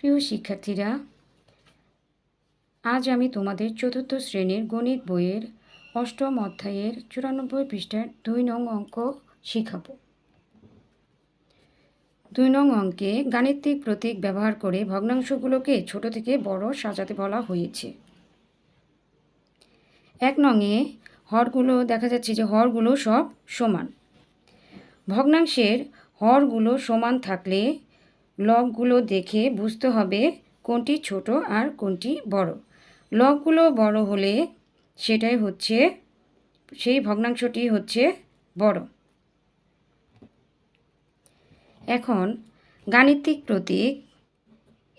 প্রিয় শিক্ষার্থীরা, আজ আমি তোমাদের চতুর্থ শ্রেণীর গণিত বইয়ের অষ্টম অধ্যায়ের 94 পৃষ্ঠার 2 নং অঙ্ক শিখাব। 2 নং অঙ্কে গাণিতিক প্রতীক ব্যবহার করে ভগ্নাংশগুলোকে ছোট থেকে বড় সাজাতে বলা হয়েছে। 1 নংয়ে হরগুলো দেখা যাচ্ছে যে হরগুলো সব সমান। ভগ্নাংশের হরগুলো সমান থাকলে লগগুলো দেখে বুঝতে হবে কোনটি ছোট আর কোনটি বড়। লগগুলো বড় হলে সেই ভগ্নাংশটি হচ্ছে বড়। এখন গাণিতিক প্রতীক,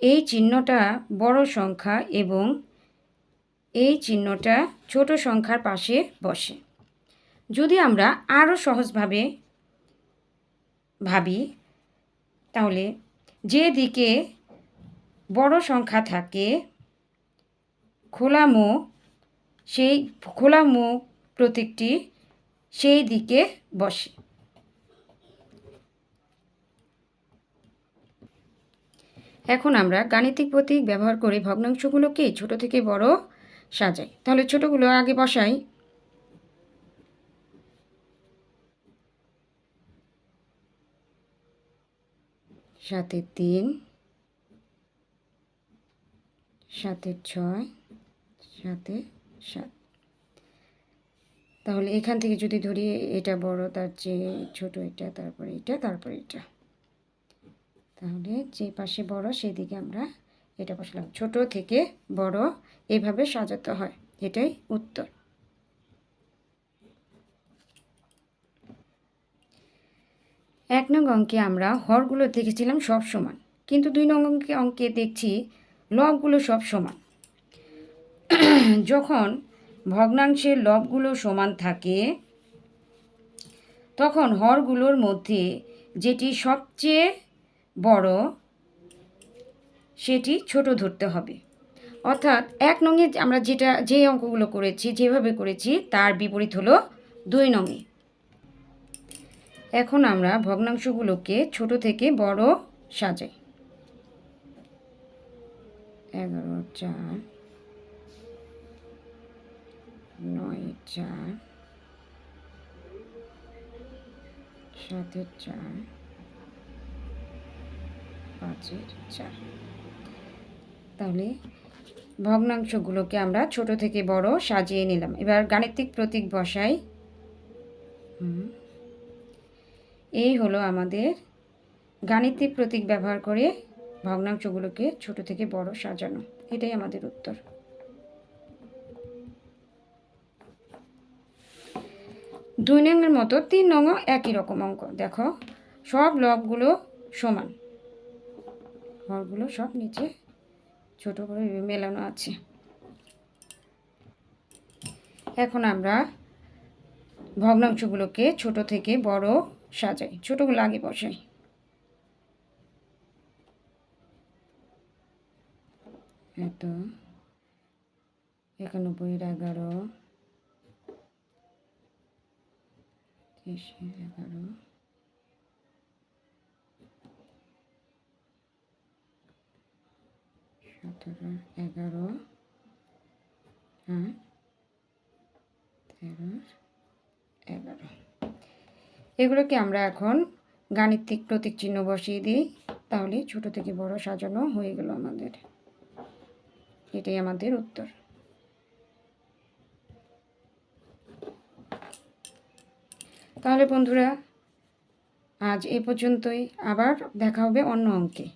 এই চিহ্নটা বড় সংখ্যা এবং এই চিহ্নটা ছোট সংখ্যার পাশে বসে। যদি আমরা আরও সহজভাবে ভাবি, তাহলে যে দিকে বড় সংখ্যা থাকে সেই খোলা মুখ প্রতীকটি সেই দিকে বসে। এখন আমরা গাণিতিক প্রতীক ব্যবহার করে ভগ্নাংশগুলোকে ছোট থেকে বড় সাজাই। তাহলে ছোটগুলো আগে বসাই। 7-3, 7-6, 7-7। তাহলে এখান থেকে যদি ধরি এটা বড়, তার চেয়ে ছোট এটা, তারপরে এটা, তারপরে এটা, তাহলে যে পাশে বড় সেই দিকে আমরা এটা বসালাম। ছোট থেকে বড় এইভাবে সাজাতে হয়, এটাই উত্তর। 1 নং অঙ্কে আমরা হরগুলো দেখেছিলাম সব সমান, কিন্তু 2 নং অঙ্কে দেখছি লবগুলো সব সমান। যখন ভগ্নাংশের লবগুলো সমান থাকে তখন হরগুলোর মধ্যে যেটি সবচেয়ে বড় সেটি ছোট ধরতে হবে। অর্থাৎ 1 নংয়ে আমরা যে অঙ্কগুলো করেছি, যেভাবে করেছি তার বিপরীত হলো 2 নংয়ে। এখন আমরা ভগ্নাংশগুলোকে ছোট থেকে বড় সাজাই। 11-4, 9-4, 7-4, 5-4। তাহলে ভগ্নাংশগুলোকে আমরা ছোট থেকে বড় সাজিয়ে নিলাম। এবার গাণিতিক প্রতীক বসাই। এই হলো আমাদের গাণিতিক প্রতীক ব্যবহার করে ভগ্নাংশগুলোকে ছোট থেকে বড় সাজানো। এটাই আমাদের উত্তর। 2 নংয়ের মতো 3 নংও একই রকম অঙ্ক। দেখো, সব লবগুলো সমান, হরগুলো সব নিচে ছোট করে মেলানো আছে। এখন আমরা ভগ্নাংশগুলোকে ছোট থেকে বড় সাজাই। ছোটগুলো আগে বসাই। 91, 11, 11, 17, 11, 13, 11। এগুলোকে আমরা এখন গাণিতিক প্রতীক চিহ্ন বসিয়ে দিই। তাহলে ছোট থেকে বড় সাজানো হয়ে গেল আমাদের। এটাই আমাদের উত্তর। তাহলে বন্ধুরা, আজ এ পর্যন্তই। আবার দেখা হবে অন্য অঙ্কে।